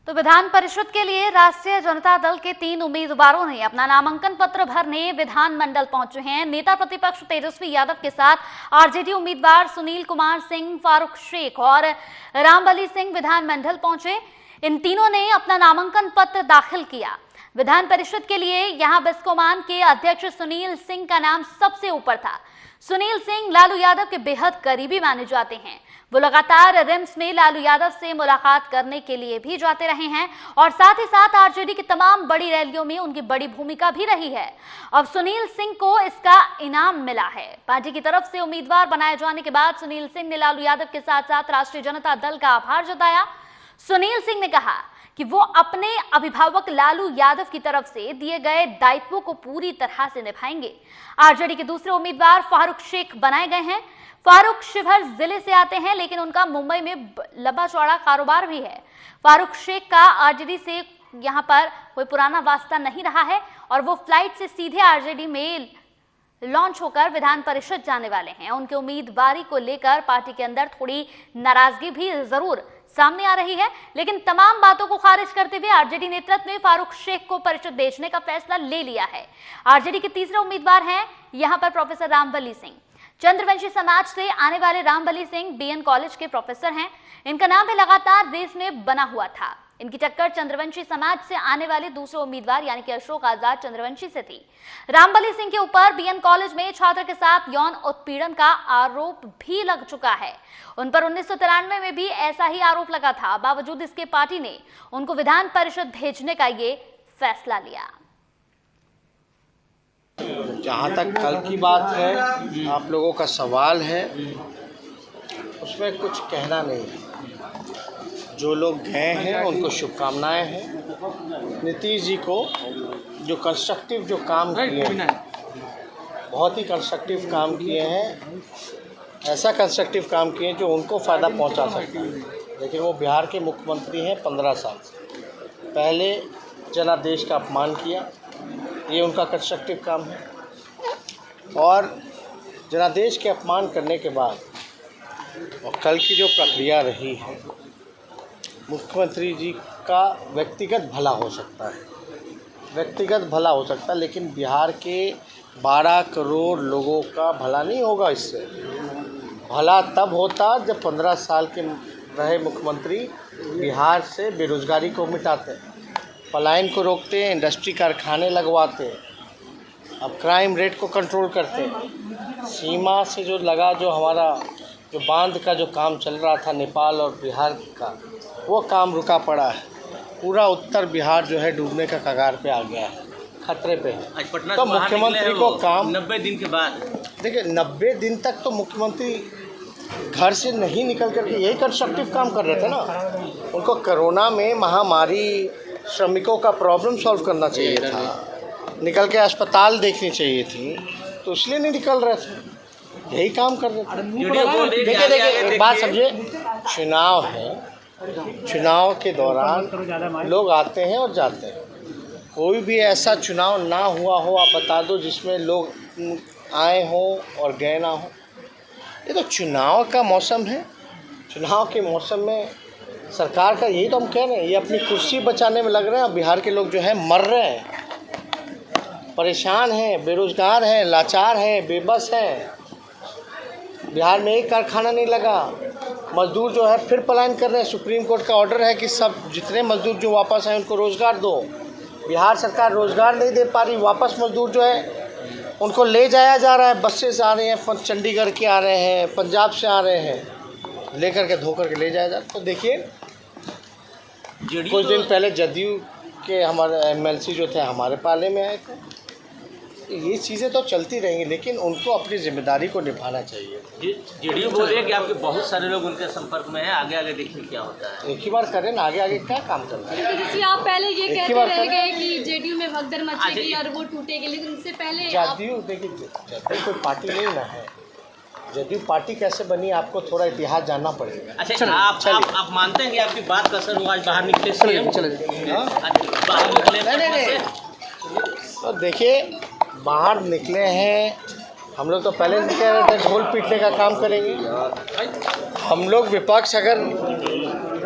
तो विधान परिषद के लिए राष्ट्रीय जनता दल के 3 उम्मीदवारों ने अपना नामांकन पत्र भरने विधानमंडल पहुंचे हैं। नेता प्रतिपक्ष तेजस्वी यादव के साथ आरजेडी उम्मीदवार सुनील कुमार सिंह, फारूक शेख और रामबली सिंह विधानमंडल पहुंचे। इन तीनों ने अपना नामांकन पत्र दाखिल किया। विधान परिषद के लिए यहां बिस्कोमान के अध्यक्ष सुनील सिंह का नाम सबसे ऊपर था। सुनील सिंह लालू यादव के बेहद करीबी माने जाते हैं। वो लगातार रिम्स में लालू यादव से मुलाकात करने के लिए भी जाते रहे हैं और साथ ही साथ आरजेडी की तमाम बड़ी रैलियों में उनकी बड़ी भूमिका भी रही है। अब सुनील सिंह को इसका इनाम मिला है। पार्टी की तरफ से उम्मीदवार बनाए जाने के बाद सुनील सिंह ने लालू यादव के साथ साथ राष्ट्रीय जनता दल का आभार जताया। सुनील सिंह ने कहा कि वो अपने अभिभावक लालू यादव की तरफ से दिए गए दायित्वों को पूरी तरह से निभाएंगे। आरजेडी के दूसरे उम्मीदवार फारूक शेख बनाए गए हैं। फारूक शिवहर जिले से आते हैं, लेकिन उनका मुंबई में लंबा चौड़ा कारोबार भी है। फारूक शेख का आरजेडी से यहां पर कोई पुराना वास्ता नहीं रहा है और वो फ्लाइट से सीधे आरजेडी में लॉन्च होकर विधान परिषद जाने वाले हैं। उनके उम्मीदवारी को लेकर पार्टी के अंदर थोड़ी नाराजगी भी जरूर सामने आ रही है, लेकिन तमाम बातों को खारिज करते हुए आरजेडी नेतृत्व ने फारूक शेख को परिषद भेजने का फैसला ले लिया है। आरजेडी के तीसरे उम्मीदवार हैं यहां पर प्रोफेसर रामबली सिंह। चंद्रवंशी समाज से आने वाले रामबली सिंह बीएन कॉलेज के प्रोफेसर हैं। इनका नाम भी लगातार रेस में बना हुआ था। इनकी टक्कर चंद्रवंशी समाज से आने वाले दूसरे उम्मीदवार यानी कि अशोक आजाद चंद्रवंशी से थी। रामबली सिंह के ऊपर बीएन कॉलेज में छात्र के साथ यौन उत्पीड़न का आरोप भी लग चुका है। उन पर 1993 में भी ऐसा ही आरोप लगा था। बावजूद इसके पार्टी ने उनको विधान परिषद भेजने का ये फैसला लिया। जहाँ तक कल की बात है, आप लोगों का सवाल है, उसमें कुछ कहना नहीं है। जो लोग गए हैं उनको शुभकामनाएं हैं। नीतीश जी को जो कंस्ट्रक्टिव जो काम किए हैं, बहुत ही कंस्ट्रक्टिव काम किए हैं। ऐसा कंस्ट्रक्टिव काम किए हैं जो उनको फ़ायदा पहुंचा सकता है। लेकिन वो बिहार के मुख्यमंत्री हैं 15 साल से। पहले जनादेश का अपमान किया, ये उनका कंस्ट्रक्टिव काम है। और जनादेश के अपमान करने के बाद और कल की जो प्रक्रिया रही है, मुख्यमंत्री जी का व्यक्तिगत भला हो सकता है, व्यक्तिगत भला हो सकता है, लेकिन बिहार के 12 करोड़ लोगों का भला नहीं होगा। इससे भला तब होता जब 15 साल के रहे मुख्यमंत्री बिहार से बेरोजगारी को मिटाते, पलायन को रोकते, इंडस्ट्री कारखाने लगवाते, अब क्राइम रेट को कंट्रोल करते, सीमा से जो लगा जो हमारा जो बांध का जो काम चल रहा था नेपाल और बिहार का, वो काम रुका पड़ा है। पूरा उत्तर बिहार जो है डूबने का कगार पे आ गया है, खतरे पे है। तो मुख्यमंत्री को काम 90 दिन के बाद, देखिए 90 दिन तक तो मुख्यमंत्री घर से नहीं निकल करके यही कंस्ट्रक्टिव काम कर रहे थे ना। उनको कोरोना में महामारी श्रमिकों का प्रॉब्लम सॉल्व करना चाहिए था, निकल के अस्पताल देखनी चाहिए थी, तो इसलिए नहीं निकल रहे थे, यही काम कर रहे थे। देखिए एक बात समझिए, चुनाव है, चुनाव के दौरान लोग आते हैं और जाते हैं। कोई भी ऐसा चुनाव ना हुआ हो, आप बता दो, जिसमें लोग आए हों और गए ना हो। ये तो चुनाव का मौसम है। चुनाव के मौसम में सरकार का यही तो हम कह रहे हैं, ये अपनी कुर्सी बचाने में लग रहे हैं। बिहार के लोग जो हैं मर रहे हैं, परेशान हैं, बेरोजगार हैं, लाचार हैं, बेबस हैं। बिहार में एक कारखाना नहीं लगा, मजदूर जो है फिर पलायन कर रहे हैं। सुप्रीम कोर्ट का ऑर्डर है कि सब जितने मजदूर जो वापस आए उनको रोज़गार दो। बिहार सरकार रोज़गार नहीं दे पा रही, वापस मजदूर जो है उनको ले जाया जा रहा है। बसेस आ रहे हैं, चंडीगढ़ के आ रहे हैं, पंजाब से आ रहे हैं, लेकर के धोकर के ले जाया जा रहा है। तो देखिए कुछ दिन पहले जदयू के हमारे एमएलसी जो थे हमारे पाले में आए थे। ये चीज़ें तो चलती रहेंगी, लेकिन उनको अपनी जिम्मेदारी को निभाना चाहिए। जेडीयू बोल रही है कि आपके बहुत सारे लोग उनके संपर्क में हैं, आगे आगे देखिए क्या होता है। एक ही बार करें ना, आगे आगे क्या काम करना है। आप पहले ये कहते रह गए कि जेडीयू में भगदड़ मचेगी और वो टूटेगी, लेकिन उससे पहले जदयू देखिए, जदयू कोई पार्टी नहीं ना है। जदयू पार्टी कैसे बनी, आपको थोड़ा इतिहास जानना पड़ेगा। अच्छा, आप मानते हैं कि आपकी बात का असर हुआ आज बाहर निकले? नहीं, तो देखिए बाहर निकले हैं, हम लोग तो पहले से कह रहे थे ढोल पीटने का काम करेंगे। हम लोग विपक्ष अगर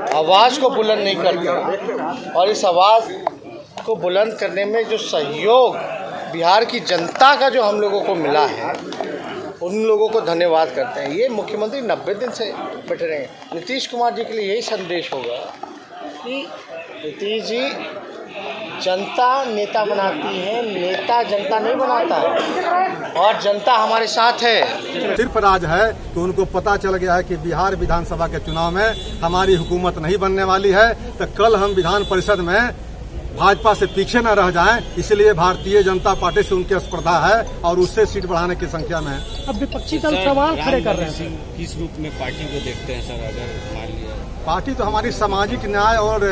आवाज़ को बुलंद नहीं करते, और इस आवाज़ को बुलंद करने में जो सहयोग बिहार की जनता का जो हम लोगों को मिला है, उन लोगों को धन्यवाद करते हैं। ये मुख्यमंत्री 90 दिन से बैठे रहेंगे। नीतीश कुमार जी के लिए यही संदेश होगा कि नीतीश जी, जनता नेता बनाती है, नेता जनता नहीं बनाता है, और जनता हमारे साथ है। सिर्फ राज है कि उनको पता चल गया है कि बिहार विधानसभा के चुनाव में हमारी हुकूमत नहीं बनने वाली है, तो कल हम विधान परिषद में भाजपा से पीछे न रह जाएं, इसलिए भारतीय जनता पार्टी से उनकी स्पर्धा है और उससे सीट बढ़ाने की संख्या में है। अब विपक्षी दल सवाल खड़े कर रहे हैं, किस रूप में पार्टी को देखते हैं सर? अगर मान लिया पार्टी तो हमारी सामाजिक न्याय और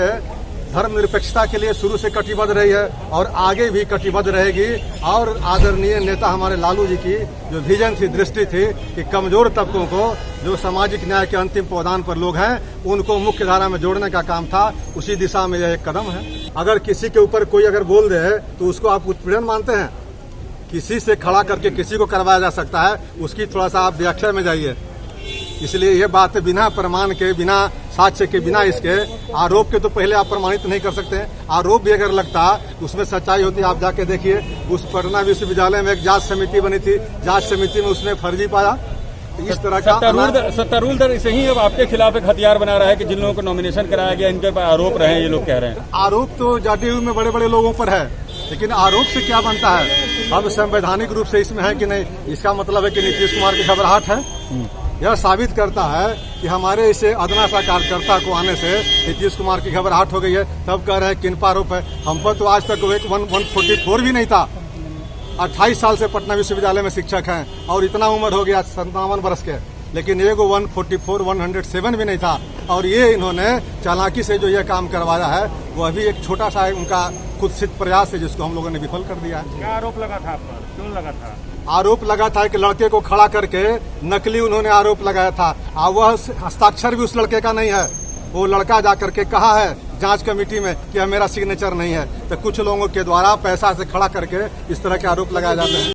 धर्मनिरपेक्षता के लिए शुरू से कटिबद्ध रही है और आगे भी कटिबद्ध रहेगी। और आदरणीय नेता हमारे लालू जी की जो विजन थी, दृष्टि थी कि कमजोर तबकों को, जो सामाजिक न्याय के अंतिम पौधान पर लोग हैं, उनको मुख्य धारा में जोड़ने का काम था, उसी दिशा में यह एक कदम है। अगर किसी के ऊपर कोई अगर बोल दे तो उसको आप उत्पीड़न मानते हैं? किसी से खड़ा करके किसी को करवाया जा सकता है, उसकी थोड़ा सा आप व्याख्या में जाइए। इसलिए ये बात बिना प्रमाण के, बिना साक्ष्य के, बिना इसके आरोप के तो पहले आप प्रमाणित नहीं कर सकते हैं। आरोप भी अगर लगता उसमें सच्चाई होती, आप जाके देखिए उस पटना विश्वविद्यालय में एक जांच समिति बनी थी, जांच समिति में उसने फर्जी पाया। इस तरह का सत्तारूढ़ दल इसे ही अब आपके खिलाफ एक हथियार बना रहा है कि जिन लोगों को नॉमिनेशन कराया गया, इनके पर आरोप रहे हैं, ये लोग कह रहे हैं। आरोप तो जदयू में बड़े बड़े लोगों पर है, लेकिन आरोप से क्या बनता है? अब संवैधानिक रूप से इसमें है कि नहीं, इसका मतलब है कि नीतीश कुमार की घबराहट है। यह साबित करता है कि हमारे इसे अदना सा कार्यकर्ता को आने से नीतीश कुमार की घबराहट हो गई है। तब कह रहे हैं किन पर आरोप है? हम पर तो आज तक 144 भी नहीं था। 28 साल से पटना विश्वविद्यालय में शिक्षक हैं और इतना उम्र हो गया 57 वर्ष के, लेकिन एगो 144, 107 भी नहीं था। और ये इन्होंने चालाकी से जो ये काम करवाया है, वह भी एक छोटा सा उनका कुत्सित प्रयास है, जिसको हम लोगों ने विफल कर दिया है। क्या आरोप लगा था आप पर? क्यों लगा था? आरोप लगा था कि लड़के को खड़ा करके नकली उन्होंने आरोप लगाया था। वह हस्ताक्षर भी उस लड़के का नहीं है। वो लड़का जाकर के कहा है जांच कमेटी में कि मेरा सिग्नेचर नहीं है। तो कुछ लोगों के द्वारा पैसा से खड़ा करके इस तरह के आरोप लगाए जाते हैं।